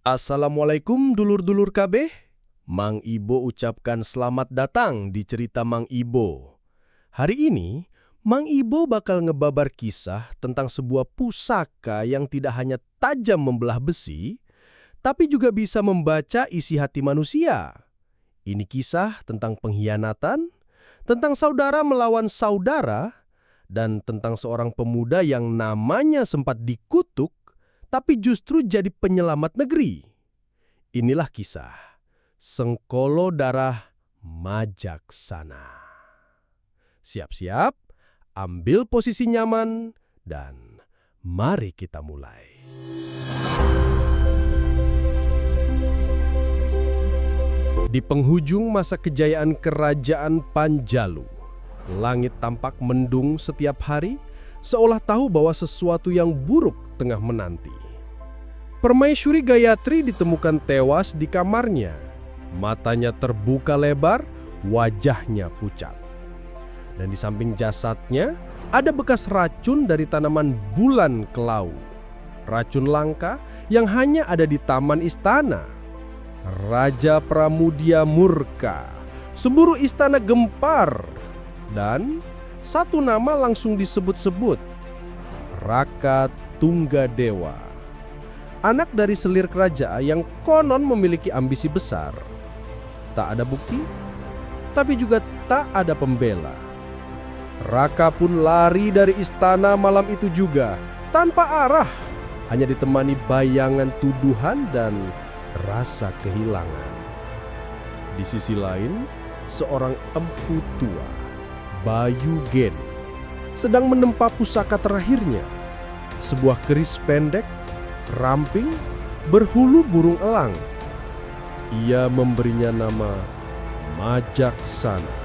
Assalamualaikum dulur-dulur kabeh. Mang Ibo ucapkan selamat datang di cerita Mang Ibo. Hari ini, Mang Ibo bakal ngebabar kisah tentang sebuah pusaka yang tidak hanya tajam membelah besi, tapi juga bisa membaca isi hati manusia. Ini kisah tentang pengkhianatan, tentang saudara melawan saudara, dan tentang seorang pemuda yang namanya sempat dikutuk, tapi justru jadi penyelamat negeri. Inilah kisah Sengkolo Darah Majaksana. Siap-siap, ambil posisi nyaman, dan mari kita mulai. Di penghujung masa kejayaan Kerajaan Panjalu, langit tampak mendung setiap hari, seolah tahu bahwa sesuatu yang buruk tengah menanti. Permaisuri Gayatri ditemukan tewas di kamarnya. Matanya terbuka lebar, wajahnya pucat. Dan di samping jasadnya ada bekas racun dari tanaman bulan kelau. Racun langka yang hanya ada di taman istana. Raja Pramudia murka, seluruh istana gempar, dan satu nama langsung disebut-sebut, Raka Tunggadewa. Anak dari selir kerajaan yang konon memiliki ambisi besar. Tak ada bukti, tapi juga tak ada pembela. Raka pun lari dari istana malam itu juga, tanpa arah, hanya ditemani bayangan tuduhan dan rasa kehilangan. Di sisi lain, seorang empu tua, Bayu Geni, sedang menempa pusaka terakhirnya, sebuah keris pendek, ramping, berhulu burung elang. Ia memberinya nama Majaksana.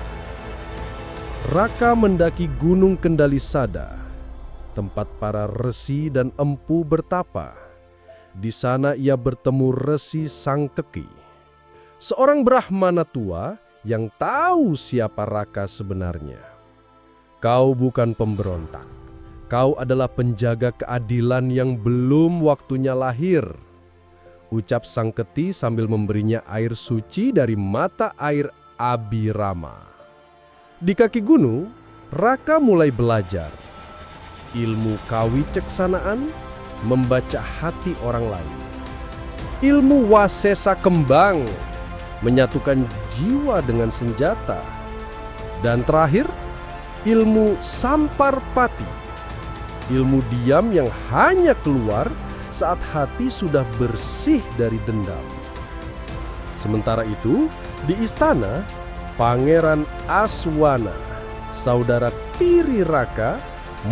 Raka mendaki Gunung Kendali Sada, tempat para resi dan empu bertapa. Di sana ia bertemu Resi Sangkeki, seorang Brahmana tua yang tahu siapa Raka sebenarnya. Kau bukan pemberontak. Kau adalah penjaga keadilan yang belum waktunya lahir, ucap Sangketi sambil memberinya air suci dari mata air Abhirama. Di kaki gunung, Raka mulai belajar ilmu kawiceksanaan, membaca hati orang lain. Ilmu wasesa kembang, menyatukan jiwa dengan senjata. Dan terakhir, ilmu samparpati, ilmu diam yang hanya keluar saat hati sudah bersih dari dendam. Sementara itu, di istana, Pangeran Aswana, saudara tiri Raka,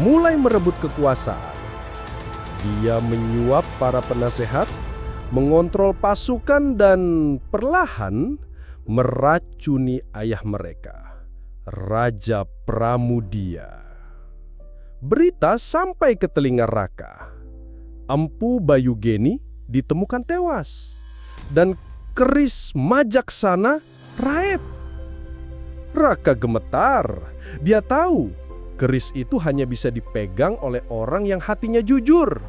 mulai merebut kekuasaan. Dia menyuap para penasehat, mengontrol pasukan dan perlahan meracuni ayah mereka, Raja Pramudia. Berita sampai ke telinga Raka. Empu Bayu Geni ditemukan tewas dan keris Majaksana raib. Raka gemetar. Dia tahu keris itu hanya bisa dipegang oleh orang yang hatinya jujur.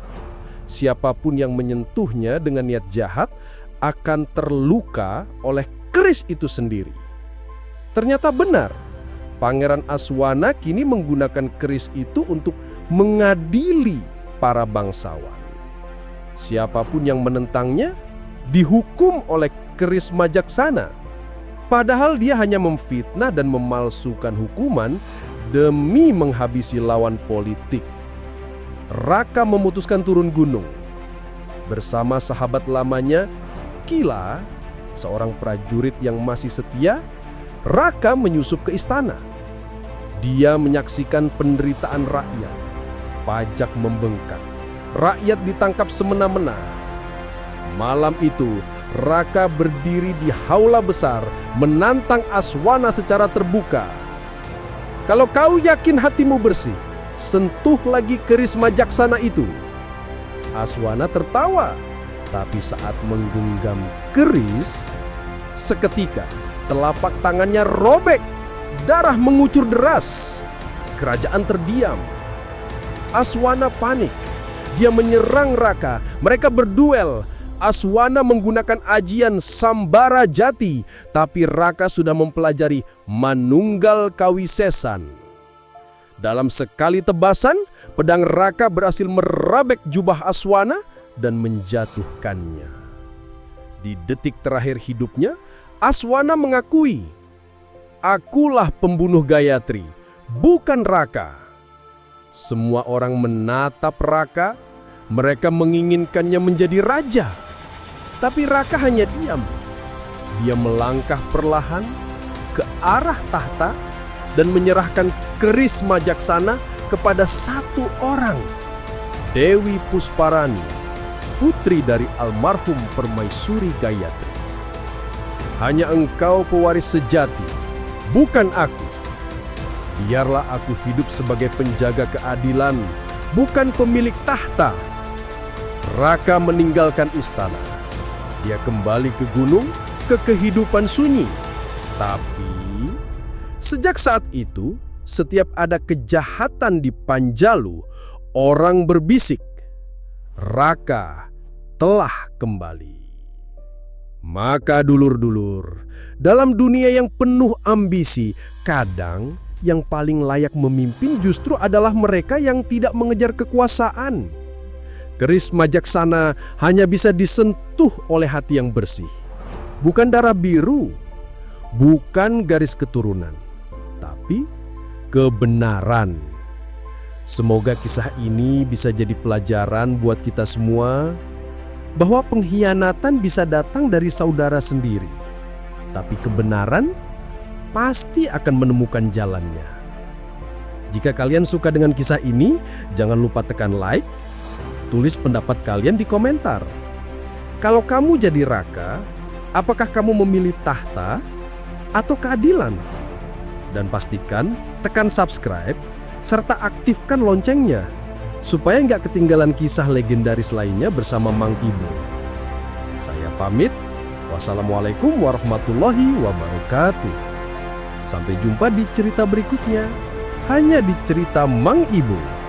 Siapapun yang menyentuhnya dengan niat jahat akan terluka oleh keris itu sendiri. Ternyata benar. Pangeran Aswana kini menggunakan keris itu untuk mengadili para bangsawan. Siapapun yang menentangnya dihukum oleh keris Majaksana. Padahal dia hanya memfitnah dan memalsukan hukuman demi menghabisi lawan politik. Raka memutuskan turun gunung. Bersama sahabat lamanya, Kila, seorang prajurit yang masih setia, Raka menyusup ke istana. Dia menyaksikan penderitaan rakyat. Pajak membengkak. Rakyat ditangkap semena-mena. Malam itu, Raka berdiri di haula besar, menantang Aswana secara terbuka. Kalau kau yakin hatimu bersih, sentuh lagi keris Majaksana itu. Aswana tertawa, tapi saat menggenggam keris, seketika telapak tangannya robek, darah mengucur deras. Kerajaan terdiam. Aswana panik. Dia menyerang Raka. Mereka berduel. Aswana menggunakan ajian Sambara Jati, tapi Raka sudah mempelajari Manunggal Kawisesan. Dalam sekali tebasan, pedang Raka berhasil merabek jubah Aswana dan menjatuhkannya. Di detik terakhir hidupnya, Aswana mengakui, "Akulah pembunuh Gayatri, bukan Raka." Semua orang menatap Raka, mereka menginginkannya menjadi raja. Tapi Raka hanya diam. Dia melangkah perlahan ke arah tahta dan menyerahkan keris majaksana kepada satu orang, Dewi Pusparani, putri dari almarhum Permaisuri Gayatri. "Hanya engkau pewaris sejati, bukan aku. Biarlah aku hidup sebagai penjaga keadilan, bukan pemilik tahta." Raka meninggalkan istana. Dia kembali ke gunung, ke kehidupan sunyi. Tapi sejak saat itu, setiap ada kejahatan di Panjalu, orang berbisik, Raka telah kembali. Maka dulur-dulur, dalam dunia yang penuh ambisi, kadang yang paling layak memimpin justru adalah mereka yang tidak mengejar kekuasaan. Keris majaksana hanya bisa disentuh oleh hati yang bersih. Bukan darah biru, bukan garis keturunan, tapi kebenaran. Semoga kisah ini bisa jadi pelajaran buat kita semua bahwa pengkhianatan bisa datang dari saudara sendiri, tapi kebenaran pasti akan menemukan jalannya. Jika kalian suka dengan kisah ini, jangan lupa tekan like, tulis pendapat kalian di komentar. Kalau kamu jadi Raka, apakah kamu memilih tahta atau keadilan? Dan pastikan tekan subscribe serta aktifkan loncengnya supaya nggak ketinggalan kisah legendaris lainnya bersama Mang Ibu. Saya pamit. Wassalamualaikum warahmatullahi wabarakatuh. Sampai jumpa di cerita berikutnya, hanya di cerita Mang Ibu.